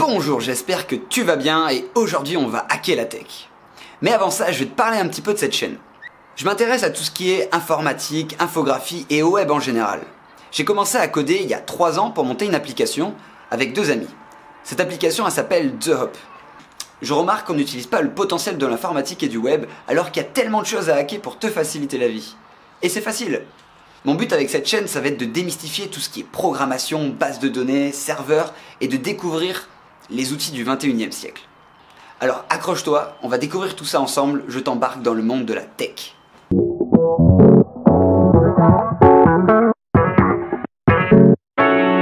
Bonjour, j'espère que tu vas bien et aujourd'hui on va hacker la tech. Mais avant ça, je vais te parler un petit peu de cette chaîne. Je m'intéresse à tout ce qui est informatique, infographie et au web en général. J'ai commencé à coder il y a 3 ans pour monter une application avec 2 amis. Cette application elle s'appelle The Hop. Je remarque qu'on n'utilise pas le potentiel de l'informatique et du web alors qu'il y a tellement de choses à hacker pour te faciliter la vie. Et c'est facile. Mon but avec cette chaîne, ça va être de démystifier tout ce qui est programmation, base de données, serveur et de découvrir les outils du 21e siècle. Alors accroche-toi, on va découvrir tout ça ensemble, je t'embarque dans le monde de la tech.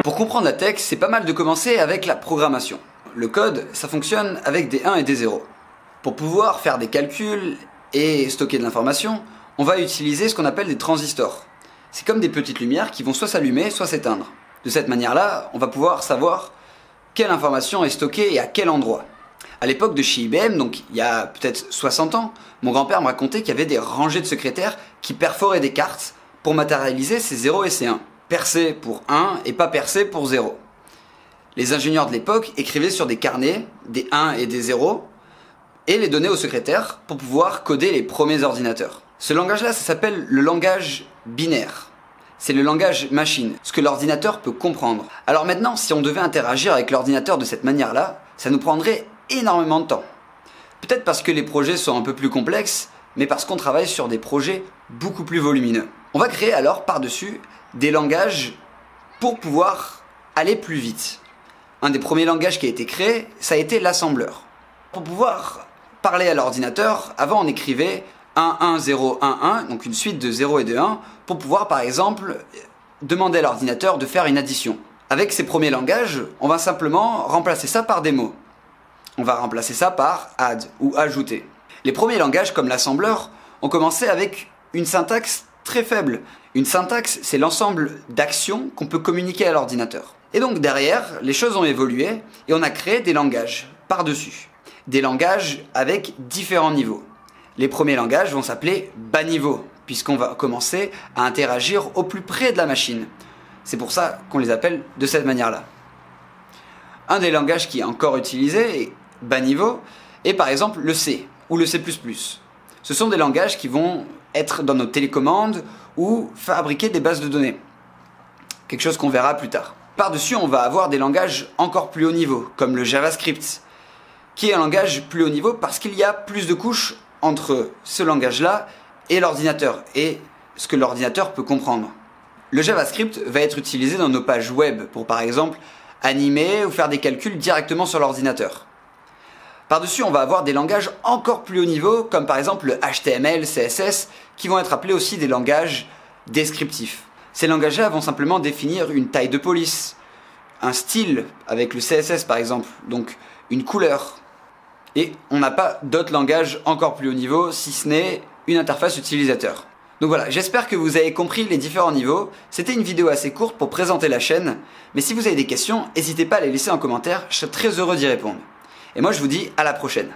Pour comprendre la tech, c'est pas mal de commencer avec la programmation. Le code, ça fonctionne avec des 1 et des 0. Pour pouvoir faire des calculs et stocker de l'information, on va utiliser ce qu'on appelle des transistors. C'est comme des petites lumières qui vont soit s'allumer, soit s'éteindre. De cette manière-là, on va pouvoir savoir quelle information est stockée et à quel endroit. À l'époque de chez IBM, donc il y a peut-être 60 ans, mon grand-père me racontait qu'il y avait des rangées de secrétaires qui perforaient des cartes pour matérialiser ces 0 et ces 1. Percé pour 1 et pas percé pour 0. Les ingénieurs de l'époque écrivaient sur des carnets des 1 et des 0 et les donnaient aux secrétaires pour pouvoir coder les premiers ordinateurs. Ce langage-là, ça s'appelle le langage binaire. C'est le langage machine, ce que l'ordinateur peut comprendre. Alors maintenant, si on devait interagir avec l'ordinateur de cette manière-là, ça nous prendrait énormément de temps. Peut-être parce que les projets sont un peu plus complexes, mais parce qu'on travaille sur des projets beaucoup plus volumineux. On va créer alors par-dessus des langages pour pouvoir aller plus vite. Un des premiers langages qui a été créé, ça a été l'assembleur. Pour pouvoir parler à l'ordinateur, avant on écrivait 1, 1, 0, 1, 1, donc une suite de 0 et de 1, pour pouvoir par exemple demander à l'ordinateur de faire une addition. Avec ces premiers langages, on va simplement remplacer ça par des mots. On va remplacer ça par add ou ajouter. Les premiers langages comme l'assembleur ont commencé avec une syntaxe très faible. Une syntaxe, c'est l'ensemble d'actions qu'on peut communiquer à l'ordinateur. Et donc derrière, les choses ont évolué et on a créé des langages par-dessus. Des langages avec différents niveaux. Les premiers langages vont s'appeler bas niveau, puisqu'on va commencer à interagir au plus près de la machine. C'est pour ça qu'on les appelle de cette manière-là. Un des langages qui est encore utilisé, bas niveau, est par exemple le C ou le C++. Ce sont des langages qui vont être dans nos télécommandes ou fabriquer des bases de données. Quelque chose qu'on verra plus tard. Par-dessus, on va avoir des langages encore plus haut niveau, comme le JavaScript, qui est un langage plus haut niveau parce qu'il y a plus de couches entre ce langage-là et l'ordinateur, et ce que l'ordinateur peut comprendre. Le JavaScript va être utilisé dans nos pages web pour par exemple animer ou faire des calculs directement sur l'ordinateur. Par-dessus, on va avoir des langages encore plus haut niveau, comme par exemple le HTML, CSS, qui vont être appelés aussi des langages descriptifs. Ces langages-là vont simplement définir une taille de police, un style avec le CSS par exemple, donc une couleur. Et on n'a pas d'autres langages encore plus haut niveau, si ce n'est une interface utilisateur. Donc voilà, j'espère que vous avez compris les différents niveaux. C'était une vidéo assez courte pour présenter la chaîne, mais si vous avez des questions, n'hésitez pas à les laisser en commentaire, je serai très heureux d'y répondre. Et moi je vous dis à la prochaine.